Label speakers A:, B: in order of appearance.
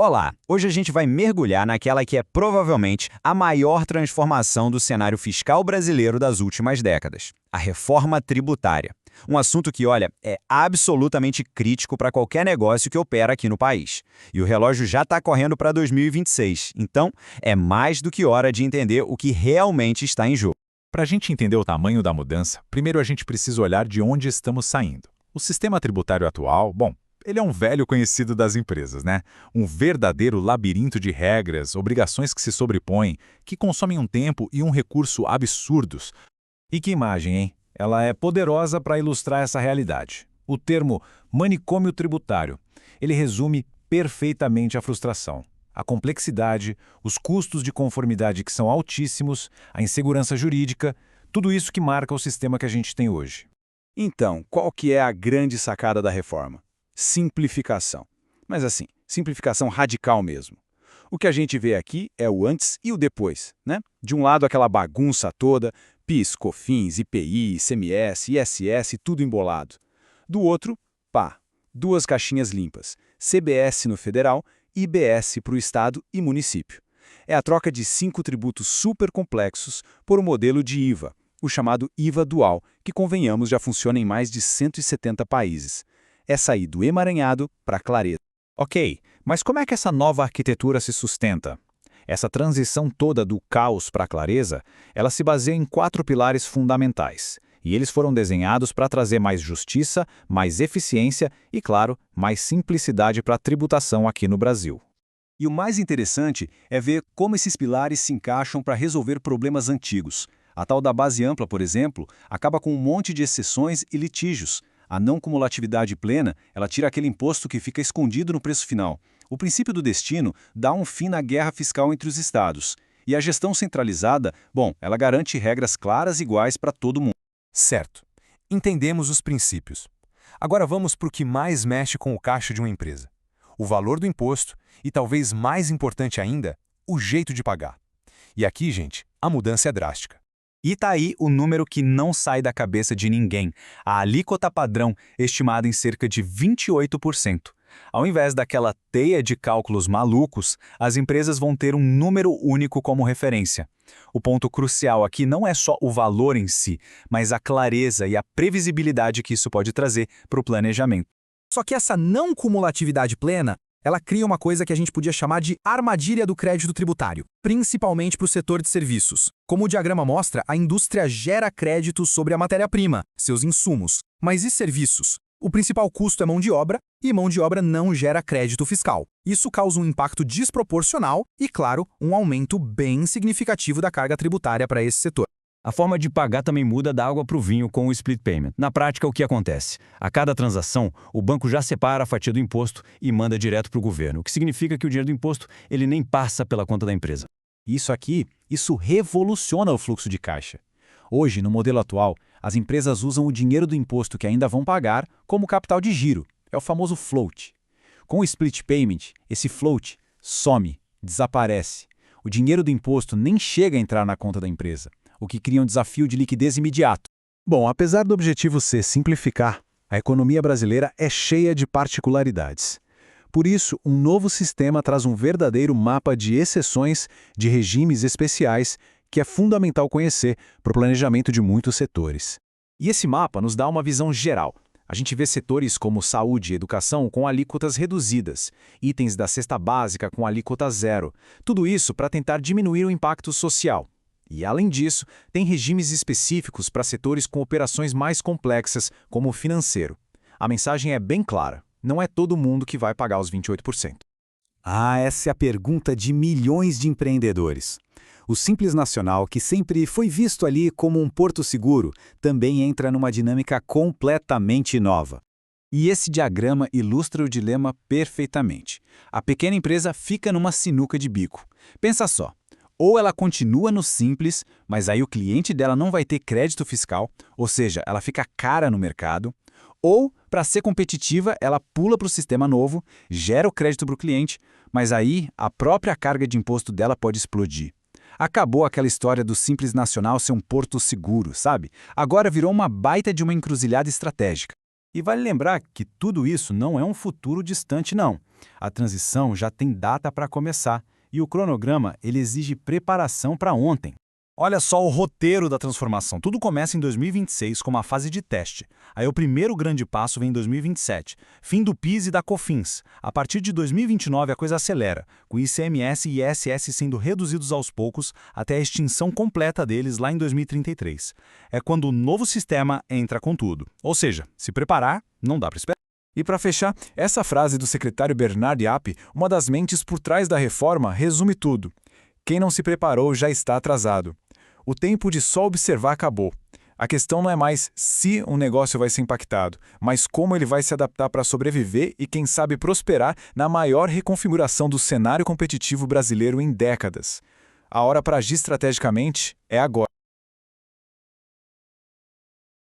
A: Olá, hoje a gente vai mergulhar naquela que é provavelmente a maior transformação do cenário fiscal brasileiro das últimas décadas, a reforma tributária. Um assunto que, olha, é absolutamente crítico para qualquer negócio que opera aqui no país. E o relógio já está correndo para 2026, então é mais do que hora de entender o que realmente está em jogo.
B: Para a gente entender o tamanho da mudança, primeiro a gente precisa olhar de onde estamos saindo. O sistema tributário atual, ele é um velho conhecido das empresas, né? Um verdadeiro labirinto de regras, obrigações que se sobrepõem, que consomem um tempo e um recurso absurdos. E que imagem, hein? Ela é poderosa para ilustrar essa realidade. O termo manicômio tributário, ele resume perfeitamente a frustração, a complexidade, os custos de conformidade que são altíssimos, a insegurança jurídica, tudo isso que marca o sistema que a gente tem hoje.
C: Então, qual que é a grande sacada da reforma? Simplificação. Mas assim, simplificação radical mesmo. O que a gente vê aqui é o antes e o depois, né? De um lado aquela bagunça toda, PIS, COFINS, IPI, ICMS, ISS, tudo embolado. Do outro, pá, duas caixinhas limpas, CBS no federal e IBS para o estado e município. É a troca de 5 tributos super complexos por um modelo de IVA, o chamado IVA dual, que convenhamos já funciona em mais de 170 países. É sair do emaranhado para a clareza.
B: Ok, mas como é que essa nova arquitetura se sustenta? Essa transição toda do caos para a clareza, ela se baseia em 4 pilares fundamentais. E eles foram desenhados para trazer mais justiça, mais eficiência e, claro, mais simplicidade para a tributação aqui no Brasil.
C: E o mais interessante é ver como esses pilares se encaixam para resolver problemas antigos. A tal da base ampla, por exemplo, acaba com um monte de exceções e litígios. A não cumulatividade plena, ela tira aquele imposto que fica escondido no preço final. O princípio do destino dá um fim na guerra fiscal entre os estados. E a gestão centralizada, ela garante regras claras e iguais para todo mundo.
D: Certo. Entendemos os princípios. Agora vamos para o que mais mexe com o caixa de uma empresa. O valor do imposto e, talvez mais importante ainda, o jeito de pagar. E aqui, gente, a mudança é drástica.
A: E tá aí o número que não sai da cabeça de ninguém, a alíquota padrão, estimada em cerca de 28%. Ao invés daquela teia de cálculos malucos, as empresas vão ter um número único como referência. O ponto crucial aqui não é só o valor em si, mas a clareza e a previsibilidade que isso pode trazer para o planejamento.
E: Só que essa não cumulatividade plena, ela cria uma coisa que a gente podia chamar de armadilha do crédito tributário, principalmente para o setor de serviços. Como o diagrama mostra, a indústria gera créditos sobre a matéria-prima, seus insumos. Mas e serviços? O principal custo é mão de obra, e mão de obra não gera crédito fiscal. Isso causa um impacto desproporcional e, claro, um aumento bem significativo da carga tributária para esse setor.
A: A forma de pagar também muda da água para o vinho com o split payment. Na prática, o que acontece? A cada transação, o banco já separa a fatia do imposto e manda direto para o governo, o que significa que o dinheiro do imposto ele nem passa pela conta da empresa.
C: Isso revoluciona o fluxo de caixa. Hoje, no modelo atual, as empresas usam o dinheiro do imposto que ainda vão pagar como capital de giro. É o famoso float. Com o split payment, esse float some, desaparece. O dinheiro do imposto nem chega a entrar na conta da empresa, o que cria um desafio de liquidez imediato.
F: Apesar do objetivo ser simplificar, a economia brasileira é cheia de particularidades. Por isso, um novo sistema traz um verdadeiro mapa de exceções, de regimes especiais, que é fundamental conhecer para o planejamento de muitos setores.
C: E esse mapa nos dá uma visão geral. A gente vê setores como saúde e educação com alíquotas reduzidas, itens da cesta básica com alíquota zero. Tudo isso para tentar diminuir o impacto social. E, além disso, tem regimes específicos para setores com operações mais complexas, como o financeiro. A mensagem é bem clara. Não é todo mundo que vai pagar os 28%.
F: Essa é a pergunta de milhões de empreendedores. O Simples Nacional, que sempre foi visto ali como um porto seguro, também entra numa dinâmica completamente nova. E esse diagrama ilustra o dilema perfeitamente. A pequena empresa fica numa sinuca de bico. Pensa só, ou ela continua no Simples, mas aí o cliente dela não vai ter crédito fiscal, ou seja, ela fica cara no mercado, ou, para ser competitiva, ela pula para o sistema novo, gera o crédito para o cliente, mas aí a própria carga de imposto dela pode explodir. Acabou aquela história do Simples Nacional ser um porto seguro, sabe? Agora virou uma baita de uma encruzilhada estratégica.
C: E vale lembrar que tudo isso não é um futuro distante, não. A transição já tem data para começar e o cronograma ele exige preparação para ontem.
A: Olha só o roteiro da transformação. Tudo começa em 2026 com uma fase de teste. Aí o primeiro grande passo vem em 2027, fim do PIS e da COFINS. A partir de 2029 a coisa acelera, com ICMS e ISS sendo reduzidos aos poucos até a extinção completa deles lá em 2033. É quando o novo sistema entra com tudo. Ou seja, se preparar, não dá para esperar.
C: E para fechar, essa frase do secretário Bernard Yapp, uma das mentes por trás da reforma, resume tudo. Quem não se preparou já está atrasado. O tempo de só observar acabou. A questão não é mais se um negócio vai ser impactado, mas como ele vai se adaptar para sobreviver e, quem sabe, prosperar na maior reconfiguração do cenário competitivo brasileiro em décadas. A hora para agir estrategicamente é agora.